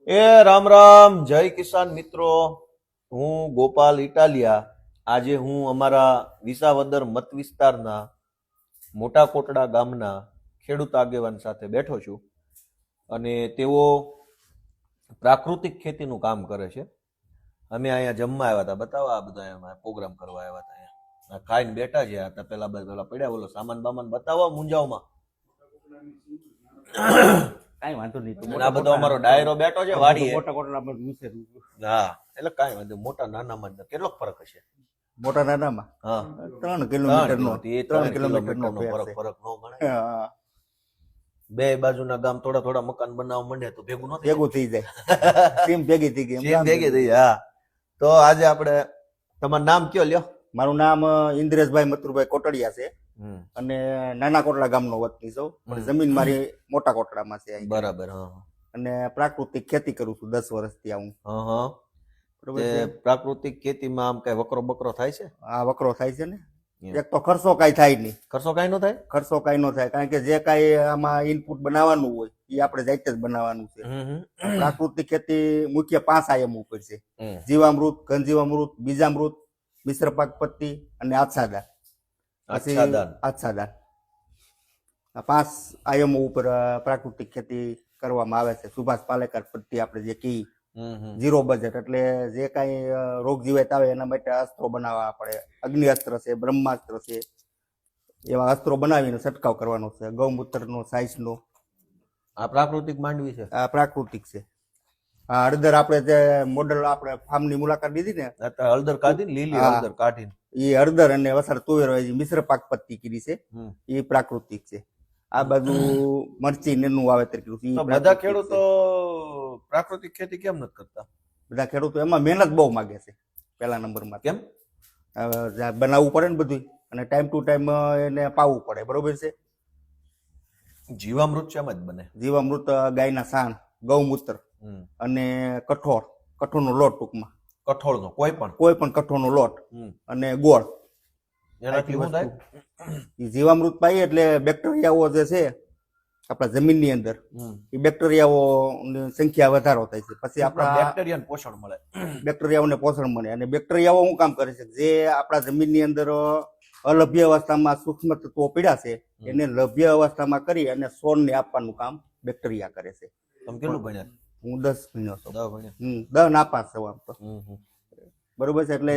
રામ રામ, જય કિસાન મિત્રો. હું ગોપાલ ઇટાલિયા. આજે હું અમારા વિસાવદર મત વિસ્તારના મોટા કોટડા ગામના ખેડૂત આગેવાન સાથે બેઠો છું અને તેઓ પ્રાકૃતિક ખેતીનું કામ કરે છે. અમે અહીંયા જમવા આવ્યા હતા, બતાવો આ બધા એમાં પ્રોગ્રામ કરવા આવ્યા હતા. અહીંયા ખાઈને બેઠા છે. હતા પેલા પડ્યા બોલો સામાન બામાન બતાવો મુંજાવમાં. કઈ વાંધો નહીં. આ બધો અમારો ડાયરો બેઠો છે વાડીએ. મોટા કોટડા હા, એટલે કાંઈ વાંધો મોટા નાનામાં કેટલો ફરક હશે? મોટા નાનામાં હા 3 કિલોમીટર નો 3 કિલોમીટરનો ફરક ન ગણાય. બે બાજુના ગામ થોડા થોડા મકાન બનાવવા માંડે તો ભેગું ન થાય. ભેગું થઈ જાય. ટીમ ભેગી થઈ ગઈ. ટીમ ભેગી થઈ. હા, તો આજે આપણે તમારું નામ કયો લ્યો? મારું નામ ઇન્દ્રેશભાઈ મથુરભાઈ કોટડિયા છે અને નાના કોટડા ગામનો વતની છું, પણ જમીન મારી મોટા કોટડામાં છે. બરાબર. હા, અને પ્રાકૃતિક ખેતી કરું છું 10 વર્ષથી. હું પ્રાકૃતિક ખેતીમાં આમ કઈ વકરો બકરો થાય છે? આ વકરો થાય છે ને. એક તો ખર્ચો કઈ થાય નહીં. ખર્ચો કઈ ન થાય? ખર્ચો કઈ ન થાય, કારણ કે જે કઈ આમાં ઇનપુટ બનાવવાનું હોય એ આપણે જાતે જ બનાવવાનું છે. પ્રાકૃતિક ખેતી મુખ્ય 5 આયામ ઉપર છે: જીવામૃત, ઘનજીવામૃત, બીજામૃત, મિશ્ર પાક પત્તી અને આચ્છાદન. આચ્છાદન આ 5 આયામો ઉપર પ્રાકૃતિક ખેતી કરવામાં આવે છે. સુભાષ પાલેકર પદ્ધતિ આપણે જે કી ઝીરો બજેટ, એટલે જે કઈ રોગ જીવાત આવે એના માટે અસ્ત્રો બનાવવા પડે. અગ્નિ અસ્ત્ર છે, બ્રહ્માસ્ત્ર છે, એવા અસ્ત્રો બનાવીને છંટકાવ કરવાનો છે. ગૌમૂત્રનો, સાઈસનો. આ પ્રાકૃતિક માંડવી છે. આ પ્રાકૃતિક છે. આ હળદર આપણે જે મોડલ આપણે ફાર્મની મુલાકાત લીધી ને, હળદર કાઢી લીલી હળદર કાઢીને એ હળદર અને વસાર તુવેર મિશ્ર પાક પત્તી કરી છે, એ પ્રાકૃતિક છે. આ બાજુ મરચી નેનું વાવેતર કર્યું છે. બધા ખેડૂતો પ્રાકૃતિક ખેતી કેમ નથી કરતા? બધા ખેડૂતો એમાં મહેનત બહુ માંગે છે પહેલા નંબરમાં. કેમ? બનાવવું પડે ને બધું, અને ટાઈમ ટુ ટાઈમ એને પાવવું પડે. બરોબર છે. જીવામૃત શેમાં જ બને? જીવામૃત ગાયના સાણ, ગૌમૂત્ર અને કઠોળનો લોટ. ટૂંકમાં કઠોળનો કોઈ પણ કઠોળનો લોટ અને ગોળ. એનાથી શું થાય? જીવામૃત પાઈએ એટલે બેક્ટેરિયાઓ જે છે આપણા જમીનની અંદર, એ બેક્ટેરિયાઓની સંખ્યા વધારો થાય છે. પછી આપણા બેક્ટેરિયાને પોષણ મળે. બેક્ટેરિયાઓને પોષણ મળે. અને બેક્ટેરિયાઓ શું કામ કરે છે? જે આપણા જમીનની અંદર અલભ્ય અવસ્થામાં સૂક્ષ્મ તત્વો પીડા છે, એને લભ્ય અવસ્થામાં કરી અને છોડને આપવાનું કામ બેક્ટેરિયા કરે છે. તમે કેટલું ભણ્યા? હું 10 ભણ્યો છું. 10 ભણ્યા. 10 નાપાસ છું આમ તો. બરોબર છે. એટલે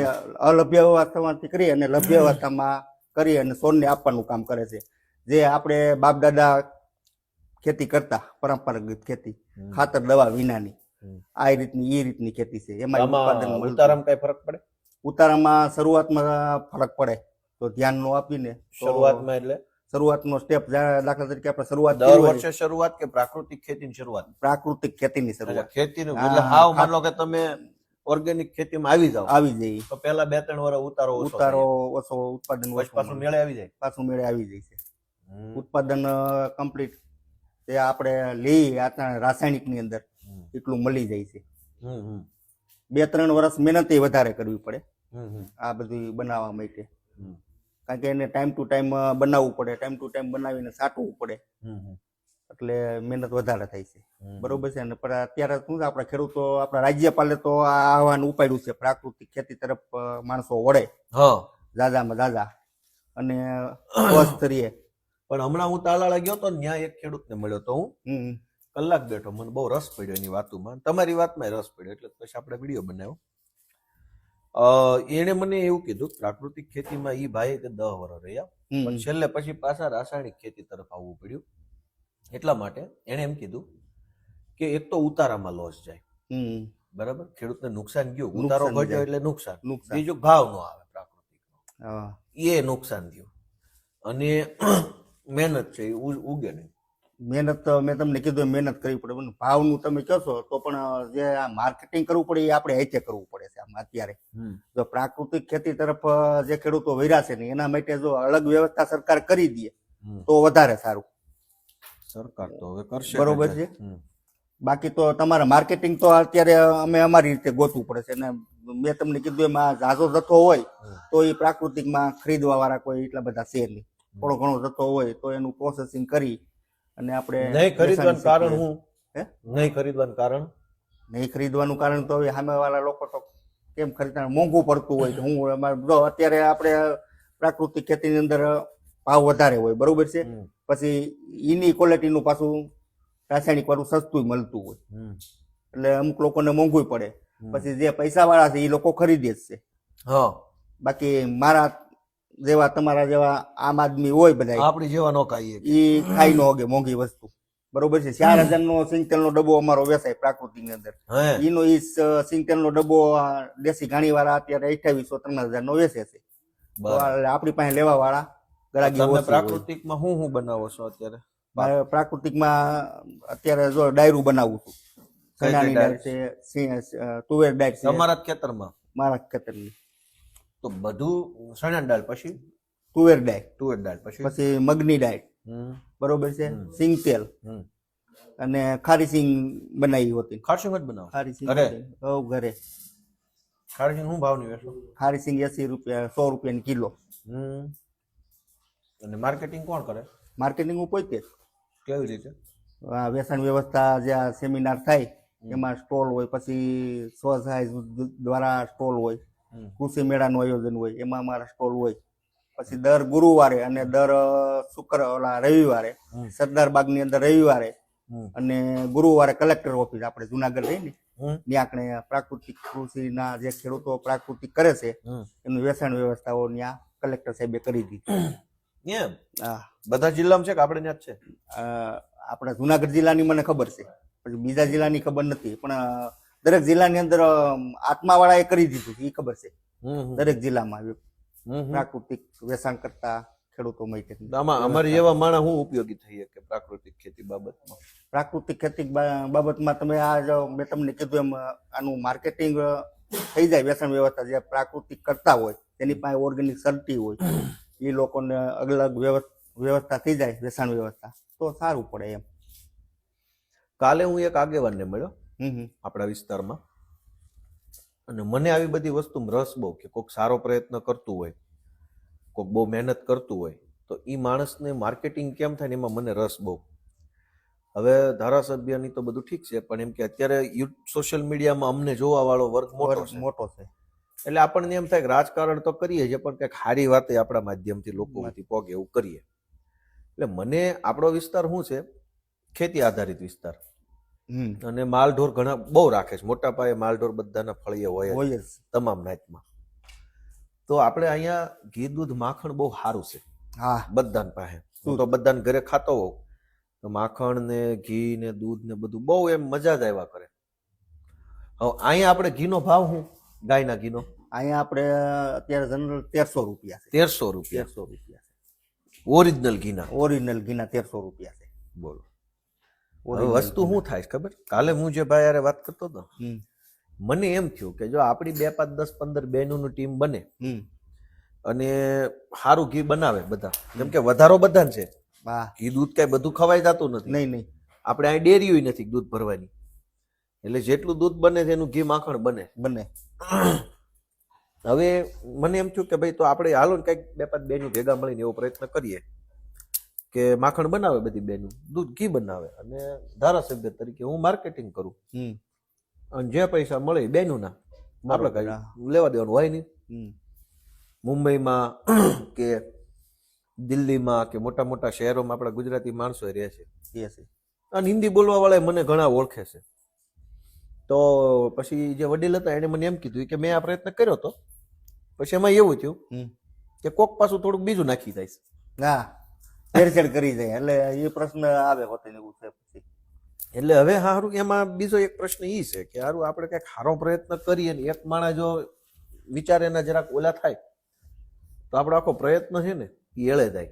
અલભ્ય અવસ્થામાંથી કરી અને લભ્ય અવસ્થામાં કરી અને છોડને આપવાનું કામ કરે છે. જે આપણે બાપ દાદા ખેતી કરતા, પરંપરાગત ખેતી, ખાતર દવા વિનાની, આ રીતની ખેતી છે. એમાં ઉતારામાં કઈ ફરક પડે? ઉતારામાં શરૂઆતમાં ફરક પડે તો ધ્યાન નો આપીને. શરૂઆતમાં એટલે શરૂઆતનો સ્ટેપ, દાખલા તરીકે આપણે શરૂઆત દર વર્ષે શરૂઆત કે પ્રાકૃતિક ખેતીની શરૂઆત? પ્રાકૃતિક ખેતીની શરૂઆત. ખેતીનું એટલે હાવ માનો કે તમે ઓર્ગેનિક ખેતીમાં આવી જાય તો પહેલા 2-3 વર્ષ ઉતારો ઓછો, ઉત્પાદન પાછું મેળે આવી જાય. છે. ઉત્પાદન કમ્પ્લીટ તે આપણે લઈ રાસાયણિક ની અંદર એટલું મળી જાય છે. 2-3 વર્ષ મહેનત વધારે કરવી પડે આ બધું બનાવવા માટે, કારણ કે એને ટાઈમ ટુ ટાઈમ બનાવવું પડે. ટાઈમ ટુ ટાઈમ બનાવીને સાટવું પડે, એટલે મહેનત વધારે થાય છે. બરોબર છે. અને અત્યારે શું છે, આપણા ખેડૂતો, આપણા રાજ્યપાલે તો આ આહવાન ઉપાડ્યું છે પ્રાકૃતિક ખેતી તરફ માણસો વળે જાજામાં જાજા અને સ્વસ્થ રહીએ. પણ હમણાં હું તાલાળા ગયો તો ત્યાં એક ખેડૂતને મળ્યો તો, હું કલાક બેઠો, મને બહુ રસ પડ્યો એની વાતોમાં, તમારી વાતમાં રસ પડ્યો, એટલે પછી આપણે વિડીયો બનાવ્યો. એને મને એવું કીધું પ્રાકૃતિક ખેતીમાં ઈ ભાઈ 10 વર્ષ રહ્યા, પણ છેલ્લે પછી પાછા રાસાયણિક ખેતી તરફ આવવું પડ્યું. એટલા માટે એને એમ કીધું કે એક તો ઉતારામાં લોસ જાય, બરાબર, ખેડૂતને નુકસાન ગયું, ઉતારો ઘટ્યો એટલે નુકસાન, બીજું ભાવ નો આવે પ્રાકૃતિક, એ નુકસાન થયું, અને મહેનત છે ઉગે નહીં. મહેનત મેં તમને કીધું મહેનત કરવી પડે. ભાવનું તમે કહો છો તો પણ જે આ માર્કેટિંગ કરવું પડે એ આપણે હાથે કરવું પડે છે. આમાં અત્યારે જો પ્રાકૃતિક ખેતી તરફ જે ખેડૂતો વૈરા છે ને, એના માટે જો અલગ વ્યવસ્થા સરકાર કરી દે તો વધારે સારું. સરકાર તો હવે કરશે, બરોબર છે. બાકી તો તમારે માર્કેટિંગ તો અત્યારે અમે અમારી રીતે ગોતવું પડે છે. અને મેં તમને કીધું એમાં ઝાઝો જથ્થો હોય તો એ પ્રાકૃતિકમાં ખરીદવા વાળા કોઈ એટલા બધા છે નહીં. થોડો ઘણો જથ્થો હોય તો એનું પ્રોસેસિંગ કરી અને આપણે નહીં ખરીદવાનું કારણ હું નહીં ખરીદવાનું કારણ નહીં ખરીદવાનું કારણ તો હવે સામેવાળા લોકો તો કેમ ખરીદતા મોંઘું પડતું હોય તો હું જો અત્યારે આપણે પ્રાકૃતિક ખેતીની અંદર ભાવ વધારે હોય બરોબર છે, પછી એની ક્વોલિટીનું પાછું રાસાયણિક વાળું સસ્તું મળતું હોય, એટલે અમુક લોકોને મોંઘું પડે. પછી જે પૈસા વાળા છે એ લોકો ખરીદે જ છે. હા, બાકી મારા જેવા તમારા જેવા આમ આદમી હોય બધા આપણી જેવા નો ખાઈએ એ ખાઈ ન હોગે મોંઘી વસ્તુ બરોબર છે. 4000 નો સિંગતેલનો ડબ્બો અમારો વેચાય પ્રાકૃતિકની અંદર. એનો ઈ સિંગતેલનો ડબ્બો દેશી ઘાણી વાળા અત્યારે 2800-3000 નો વેચે છે. આપણી પાસે લેવા વાળા તમે પ્રાકૃતિકમાં હું બનાવો છો અત્યારે? પ્રાકૃતિકમાં અત્યારે જો ડાયરું બનાવું છું. ચણાની ડાળ છે, તુવેર ડાળ છે. તમારા ખેતરમાં? મારા ખેતરની. તો બધું ચણાની દાળ, પછી તુવેર ડાળ, પછી મગની ડાળ બરોબર છે, સિંગ તેલ અને ખારી સિંગ બનાવી હોતી. ખારી સિંગ જ બનાવો? ખારી સિંગ ઘરે. ખારી સિંગ શું ભાવની વેચો? ખારી સિંગ 80 રૂપિયા 100 રૂપિયાની કિલો. અને માર્કેટિંગ કોણ કરે? માર્કેટિંગ હું પોતે. કેવી રીતે? વેચાણ વ્યવસ્થા જ્યાં સેમિનાર થાય એમાં સ્ટોલ હોય, પછી સ્વસહાય દ્વારા સ્ટોલ હોય, કૃષિ મેળાનું આયોજન હોય એમાં અમારા સ્ટોલ હોય. પછી દર ગુરુવારે અને દર રવિવારે સરદાર બાગની અંદર રવિવારે અને ગુરુવારે કલેક્ટર ઓફિસ આપણે જુનાગઢ રહી ને ત્યાં આપણે પ્રાકૃતિક કૃષિના જે ખેડૂતો પ્રાકૃતિક કરે છે એનું વેચાણ વ્યવસ્થાઓ ત્યાં કલેક્ટર સાહેબે કરી દીધી. હા, બધા જિલ્લામાં છે કે આપણે ત્યાં જ છે? આપણા જુનાગઢ જિલ્લાની મને ખબર છે, પછી બીજા જિલ્લાની ખબર નથી, પણ દરેક જિલ્લાની અંદર આત્માવાળાએ કરી દીધું એ ખબર છે. દરેક જિલ્લામાં પ્રાકૃતિક વેચાણ કરતા ખેડૂતો માટે. આમાં અમારી એવા માણસ શું ઉપયોગી થઈ કે પ્રાકૃતિક ખેતી બાબતમાં? પ્રાકૃતિક ખેતી બાબતમાં તમે આ મેં તમને કીધું એમ આનું માર્કેટિંગ થઈ જાય. વેચાણ વ્યવસ્થા જે પ્રાકૃતિક કરતા હોય તેની પાસે ઓર્ગેનિક સર્ટી હોય, એ લોકોને અલગ વ્યવસ્થા થઈ જાય વેચાણ વ્યવસ્થા, તો સારું પડે એમ. કાલે હું એક આગેવાનને મળ્યો આપણા વિસ્તારમાં, અને મને આવી બધી વસ્તુમાં રસ બહુ કે કોઈક સારો પ્રયત્ન કરતું હોય, કોઈક બહુ મહેનત કરતું હોય તો એ માણસને માર્કેટિંગ કેમ થાય ને એમાં મને રસ બહુ. હવે ધારાસભ્યની તો બધું ઠીક છે, પણ એમ કે અત્યારે સોશિયલ મીડિયામાં અમને જોવા વાળો વર્ગ મોટો છે, એટલે આપણને એમ થાય કે રાજકારણ તો કરીએ છીએ પણ કંઈક સારી વાતે આપણા માધ્યમથી લોકો પોગે એવું કરીએ. એટલે મને આપણો વિસ્તાર શું છે, ખેતી આધારિત વિસ્તાર, અને માલઢોર ઘણા બહુ રાખે છે, મોટા પાયે માલઢોર બધાના ફળીએ હોય તમામ નાતમાં. તો આપણે અહીંયા ઘી દૂધ માખણ બહુ સારું છે બધાને પાસે. હું તો બધાને ઘરે ખાતો હોઉં તો માખણ ને ઘી ને દૂધ ને બધું બહુ એમ મજા જ આવ્યા કરે. હવે અહીંયા આપણે ઘીનો ભાવ શું? ગાયના ઘીનો અહીંયા આપણે અત્યારે જનરલ 1300 રૂપિયા છે. 1300 રૂપિયા ઓરિજિનલ ઘીના? ઓરિજિનલ ઘીના 1300 રૂપિયા છે. બોલો. વસ્તુ શું થાય ખબર? કાલે હું જે ભાઈ યારે વાત કરતો હતો, મને એમ થયું કે જો આપણી 2, 5, 10, 15 બહેનોની ટીમ બને અને સારું ઘી બનાવે બધા, જેમ કે વધારો બધાને છે, ઘી દૂધ કઈ બધું ખવાઈ જતું નથી. નહીં, આપણે અહીં ડેરીઓ નથી દૂધ ભરવાની, એટલે જેટલું દૂધ બને તેનું ઘી માખણ બને. હવે મને એમ થયું કે ભાઈ તો આપણે હાલો ને કઈક 2, 5 બહેનો ભેગા મળીને એવો પ્રયત્ન કરીએ કે માખણ બનાવે બધી બહેનો, દૂધ ઘી બનાવે, અને ધારાસભ્ય તરીકે હું માર્કેટિંગ કરું, અને જે પૈસા મળે બહેનોના આપણે કઈ લેવા દેવાનું હોય નહીં. મુંબઈમાં કે દિલ્હીમાં કે મોટા મોટા શહેરોમાં આપણા ગુજરાતી માણસો રહે છે, અને હિન્દી બોલવા વાળા મને ઘણા ઓળખે છે. તો પછી જે વડીલ હતા એને મને એમ કીધું કે મેં આ પ્રયત્ન કર્યો હતો, પછી એમાં એવું થયું કે કોક પાછું થોડુંક બીજું નાખી જાય, છેડછેડ કરી જાય, એટલે એ પ્રશ્ન આવે હોતે એવું છે. પછી એટલે હવે હારું એમાં બીજો એક પ્રશ્ન એ છે કે હારું આપણે કઈક સારો પ્રયત્ન કરીએ ને એક માણસ જો વિચારે ના જરાક ઓલા થાય તો આપણો આખો પ્રયત્ન છે ને એ એળે જાય.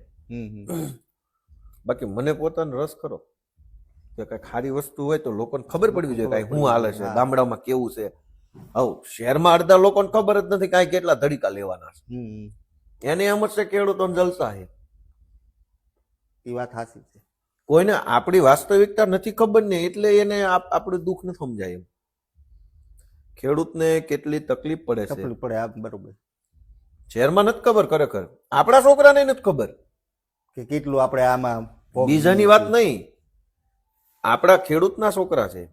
બાકી મને પોતાનો રસ ખરો કે કઈક સારી વસ્તુ હોય તો લોકોને ખબર પડવી જોઈએ કઈ શું હાલે છે, ગામડામાં કેવું છે. હવે શહેરમાં અડધા લોકોને ખબર જ નથી કાંઈ કેટલા ધડીકા લેવાના છે, એને એમ જ છે ખેડૂતોને જલસા છે. એ વાત સાચી છે. કોઈને આપણી વાસ્તવિકતા નથી ખબર ને એટલે એને આપણું દુઃખ ન સમજાય. એમ ખેડૂતને કેટલી તકલીફ પડે છે, બરોબર. શહેરમાં નથી ખબર, ખરેખર આપણા છોકરાને નથી ખબર કે કેટલું આપણે આમાં. બીજાની વાત નહીં, આપણા ખેડૂતના છોકરા છે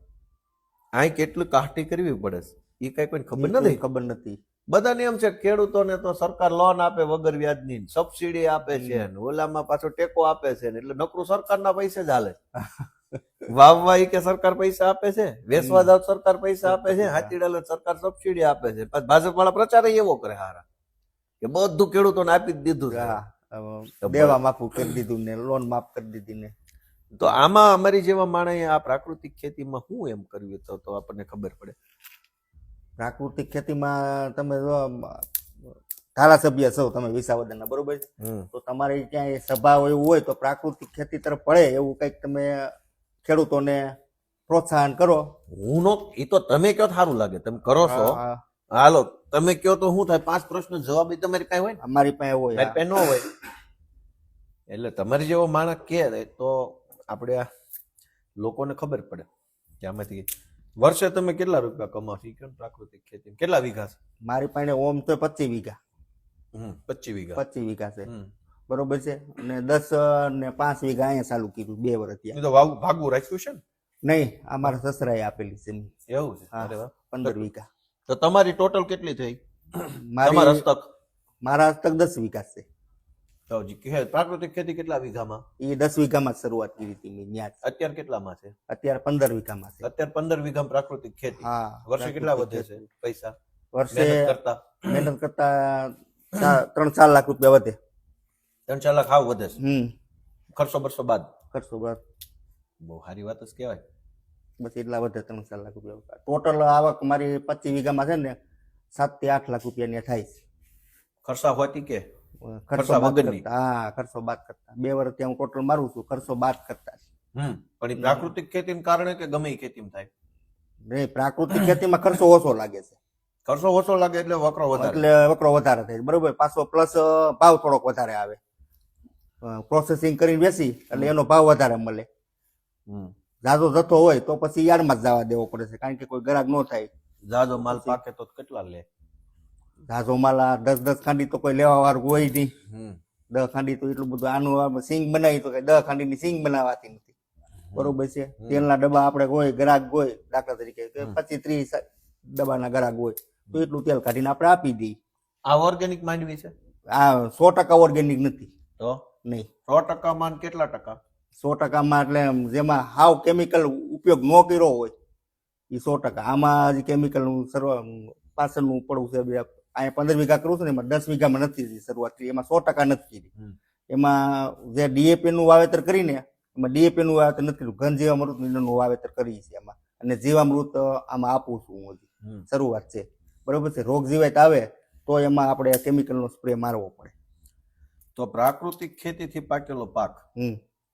આ કેટલું કાઢી કરવી પડે છે એ કઈ કોઈને ખબર નથી. ખબર નથી. બધાને એમ છે ખેડૂતોને તો સરકાર લોન આપે વગર વ્યાજની, સબસિડી આપે છે, ને ઓલામાં પાછો ટેકો આપે છે, ને એટલે નકરું સરકારના પૈસે જ હાલે. વાવવા ઈ કે સરકાર પૈસા આપે છે, વેચવા જાવ સરકાર પૈસા આપે છે, હાથીડાલે સરકાર સબસિડી આપે છે. પછી ભાજપ વાળા પ્રચાર એવો કરે હારા કે બધું ખેડૂતોને આપી જ દીધું છે. દેવા માફ કરી દીધું ને લોન માફ કરી દીધી ને. તો આમાં અમારી જેવા માણસે આ પ્રાકૃતિક ખેતીમાં શું એમ કર્યું તો આપણને ખબર પડે. પ્રાકૃતિક ખેતીમાં તમે જો ધારાસભ્ય છો તમે વિસાવદરના, બરોબર છે, તો તમારે ક્યાંય સભા એવું હોય તો પ્રાકૃતિક ખેતી તરફ પડે એવું કંઈક તમે ખેડૂતોને પ્રોત્સાહન કરો. હું નો એ તો તમે કયો સારું લાગે, તમે કરો છો. હાલો તમે કયો તો શું થાય? 5 પ્રશ્ન જવાબ તમારી પાસે હોય ને? અમારી પાસે હોય, મારી પાસે ન હોય. એટલે તમારી જેવો માણસ કે તો આપણે આ લોકોને ખબર પડે કે આમાંથી વર્ષે તમે કેટલા રૂપિયા કમાશો. ઈ કયો પ્રાકૃતિક ખેતી કેટલા વીઘા છે? મારી પાસે ઓમ તો 25 વીઘા. 25 વીઘા. 25 વીઘા છે, બરોબર છે. અને 10 ને 5 વીઘા અહીંયા ચાલુ કર્યું 2 વર્ષ ત્યાં. તો ભાગવું રાખ્યું છે ને? નહીં, અમારા સસરાએ આપેલી છે. એવું છે? અરે વાહ. 15 વીઘા. તો તમારી ટોટલ કેટલી થઈ? મારા હસ્તક 10 વીઘા છે. તો પ્રાકૃતિક ખેતી કેટલા વીઘામાં? એ 10 વીઘામાં શરૂઆત કરી હતી મેં ત્યાં. અત્યારે કેટલામાં છે? અત્યારે 15 વીઘામાં છે. અત્યારે 15 વીઘામાં પ્રાકૃતિક ખેતી. હા. વર્ષે કેટલા વધે છે પૈસા? વર્ષે મહેનત કરતા 3-4 લાખ રૂપિયા વધે. 3-4 લાખ આવ વધે છે. ખર્ચો બરસો બાદ? ખર્ચો બાદ. બહુ સારી વાત જ કહેવાય. બસ એટલા વધે 3-4 લાખ રૂપિયા. ટોટલ આવક મારી 25 વીઘામાં છે ને 7 થી 8 લાખ રૂપિયા થાય છે. ખર્ચા હોતી કે ખર્ચો બાદ કરતા? હા, ખર્ચો બાદ કરતા. 2 વર્ષ ત્યાં હું ટોટલ મારું છું ખર્ચો બાદ કરતા. પણ એ પ્રાકૃતિક ખેતીને કારણે કે ગમે એ ખેતીમાં થાય? નહીં, પ્રાકૃતિક ખેતીમાં ખર્ચો ઓછો લાગે છે. ખર્ચો ઓછો લાગે એટલે વકરો વધારે. એટલે વકરો વધારે થાય, બરોબર. પાછો પ્લસ ભાવ થોડોક વધારે આવે. પ્રોસેસિંગ કરીને વેચી એટલે એનો ભાવ વધારે મળે. જાજો જથ્થો હોય તો પછી યાર્ડમાં જ જવા દેવો પડે છે, કારણ કે કોઈ ગ્રાહક ન થાય. જાજો માલ પાકે તો કેટલા લે? જાજો માલ 10 ખાંડી તો કોઈ લેવા વાળું હોય નહીં. 10 ખાંડી તો એટલું બધું. આનું સિંગ બનાવી તો 10 ખાંડીની સિંગ બનાવાતી નથી, બરોબર છે. તેલના ડબ્બા આપણે હોય, ગ્રાહક હોય, દાખલા તરીકે 25-30 ડબ્બાના ગ્રાહક હોય તો એટલું તેલ કાઢીને આપણે આપી દઈએ. આ ઓર્ગેનિક માંડવી છે? આ 100% ઓર્ગેનિક નથી. તો નહીં 100% માં કેટલા ટકા? 100%માં એટલે જેમાં હાવ કેમિકલ ઉપયોગ ન કર્યો હોય એ 100%. આમાં હજી કેમિકલ પાછળનું પડવું છે. અહીંયા 15 વીઘા કરું છું ને એમાં 10 વીઘામાં નથી શરૂઆત કરી, એમાં 100% નથી કરી. એમાં જે ડીએપી નું વાવેતર કરીને એમાં ડીએપી નું વાવેતર નથી કર્યું, ઘન જીવામૃત નું વાવેતર કરી છે એમાં. અને જીવામૃત આમાં આપું છું હું, હજી શરૂઆત છે, બરોબર છે. રોગ જીવાત આવે તો એમાં આપણે કેમિકલ નો સ્પ્રે મારવો પડે. તો પ્રાકૃતિક ખેતીથી પાકેલો પાક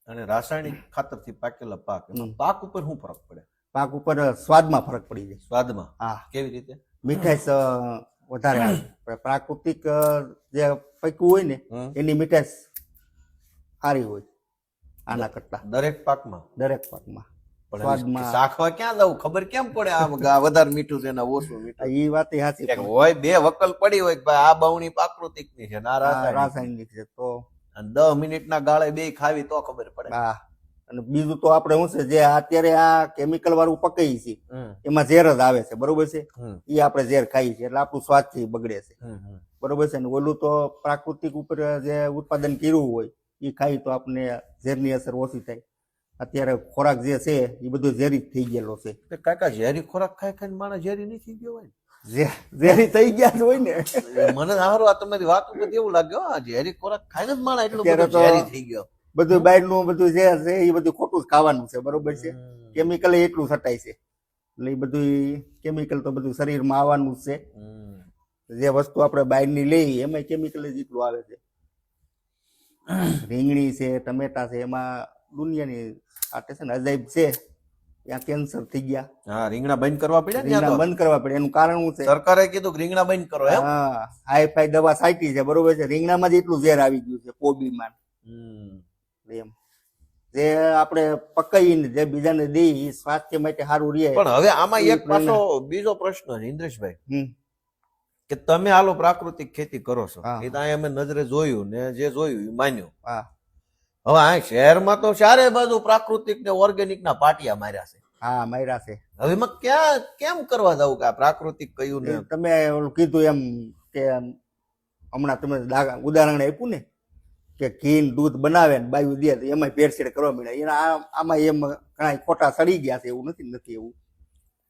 અને રાસાયણિક ખાતરથી પાકેલા પાક, પાક ઉપર શું ફરક પડે? પાક ઉપર સ્વાદમાં ફરક પડી જાય. સ્વાદમાં? હા. કેવી રીતે? મીઠાશ વધારે આવે. પ્રાકૃતિક જે પાક્યું હોય ને એની મીઠાશ સારી હોય આના કરતા. દરેક પાકમાં? દરેક પાકમાં. સ્વાદમાં શાખવા ક્યાં જવું? ખબર કેમ પડે આ વધારે મીઠું છે ને ઓછું મીઠું? એ વાત સાચી હોય. 2 વકલ પડી હોય કે આ બવણી પ્રાકૃતિક ની છે, રાસાયણિક છે. તો 10 મિનિટના ગાળે 2 ખાવી તો ખબર પડે. હા. અને બીજું તો આપણે શું છે, જે અત્યારે આ કેમિકલ વાળું પકાઈ છે એમાં ઝેર જ આવે છે, બરોબર છે. એ આપણે ઝેર ખાઈએ છીએ એટલે આપણું સ્વાસ્થ્ય બગડે છે, બરોબર છે. ને ઓલું તો પ્રાકૃતિક ઉપર જે ઉત્પાદન કર્યું હોય એ ખાઈ તો આપણે ઝેરની અસર ઓછી થાય. અત્યારે ખોરાક જે છે એ બધું ઝેરી થઈ ગયેલો છે. કાકા ઝેરી ખોરાક ખાઈ ખાઈને માણસ ઝેરી નહીં થઈ ગયો હોય? ઝેરી થઈ ગયા જ હોય ને. મને સારું આ તમારી વાત ઉપર એવું લાગ્યો, આ ઝેરી ખોરાક ખાઈને જ માણસ એટલો બધો ઝેરી થઈ ગયો. બધું બહારનું બધું જે છે એ બધું ખોટું જ ખાવાનું છે, બરોબર છે. કેમિકલ એટલું છટાય છે એટલે એ બધું કેમિકલ તો બધું શરીરમાં આવવાનું જ છે. જે વસ્તુ આપણે બહારની લઈએ એમાં કેમિકલ જ એટલું આવે છે. રીંગણી છે, ટમેટા છે, એમાં દુનિયાની આટે છે ને અજાયબ છે. ત્યાં કેન્સર થઈ ગયા. હા, રીંગણા બંધ કરવા પડ્યા. રીંગણા બંધ કરવા પડે. એનું કારણ શું છે? સરકારે કીધું કે રીંગણા બંધ કરો. હા, હાઈ-ફાઈ દવા છાંટી છે, બરોબર છે. રીંગણામાં જ એટલું ઝેર આવી ગયું છે કોબીમાં. એમ જે આપણે પકાઈને જે બીજાને દઈએ સ્વાસ્થ્ય માટે સારું રહે. પણ હવે આમાં એક પાછો બીજો પ્રશ્ન છે ઇન્દ્રેશભાઈ, કે તમે હાલો પ્રાકૃતિક ખેતી કરો છો, એ તો અમે નજરે જોયું ને જે જોયું એ માન્યું. હવે આ શહેરમાં તો ચારે બાજુ પ્રાકૃતિક ને ઓર્ગેનિક ના પાટિયા માર્યા છે. હા માર્યા છે. હવે એમાં ક્યાં કેમ કરવા જવું કે આ પ્રાકૃતિક કયું ને તમે ઓલું કીધું એમ કે હમણાં તમે ઉદાહરણ આપ્યું ને કે ઘી ને દૂધ બનાવે ને બાયું દે તો એમાં ભેળસેળ કરવા મળ્યા એના આમાં એમ ઘણા ખોટા સડી ગયા છે એવું નથી એવું.